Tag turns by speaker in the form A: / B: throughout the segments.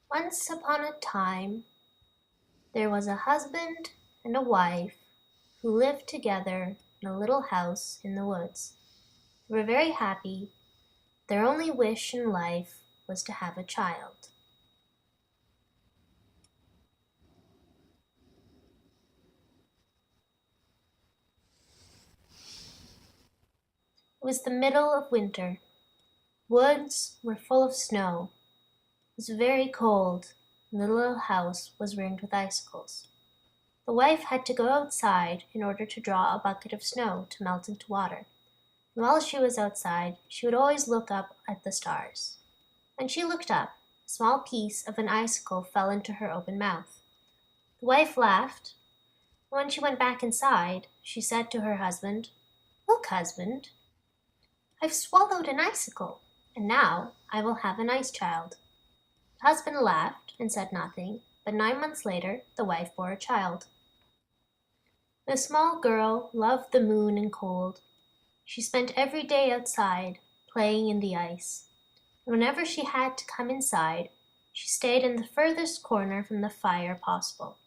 A: Once upon a time, there was a husband and a wife who lived together in a little house in the woods. They were very happy. Their only wish in life was to have a child. It was the middle of winter. Woods were full of snow. It was very cold, and the little house was ringed with icicles. The wife had to go outside in order to draw a bucket of snow to melt into water. And while she was outside, she would always look up at the stars. When she looked up, a small piece of an icicle fell into her open mouth. The wife laughed. When she went back inside, she said to her husband, "Look, husband, I've swallowed an icicle, and now I will have an ice child." The husband laughed and said nothing, but 9 months later the wife bore a child. The small girl loved the moon and cold. She spent every day outside, playing in the ice. And whenever she had to come inside, she stayed in the furthest corner from the fire possible.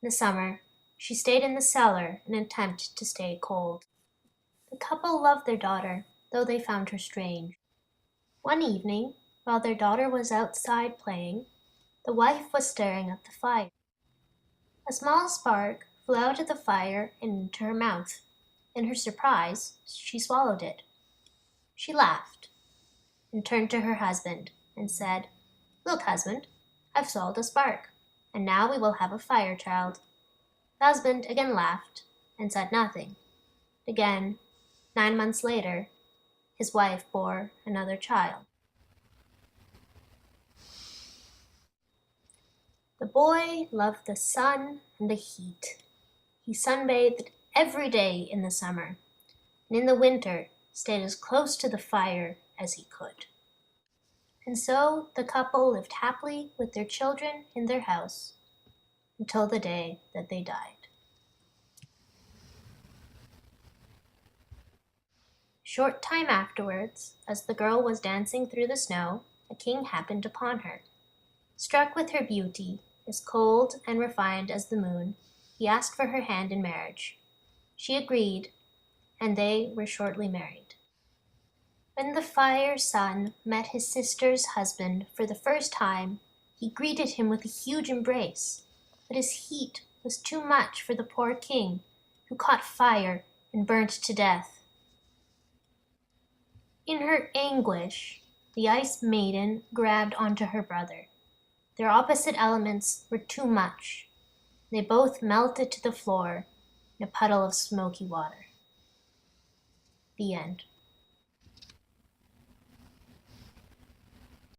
A: In the summer, she stayed in the cellar in an attempt to stay cold. The couple loved their daughter, though they found her strange. One evening, while their daughter was outside playing, the wife was staring at the fire. A small spark flew out of the fire and into her mouth. In her surprise, she swallowed it. She laughed and turned to her husband and said, "Look, husband, I've swallowed a spark, and now we will have a fire child." The husband again laughed and said nothing. Again, 9 months later, his wife bore another child. The boy loved the sun and the heat. He sunbathed every day in the summer, and in the winter stayed as close to the fire as he could. And so the couple lived happily with their children in their house until the day that they died. Short time afterwards, as the girl was dancing through the snow, a king happened upon her. Struck with her beauty, as cold and refined as the moon, he asked for her hand in marriage. She agreed, and they were shortly married. When the fire son met his sister's husband for the first time, he greeted him with a huge embrace, but his heat was too much for the poor king, who caught fire and burnt to death. In her anguish, the Ice Maiden grabbed onto her brother. Their opposite elements were too much. They both melted to the floor in a puddle of smoky water. The end.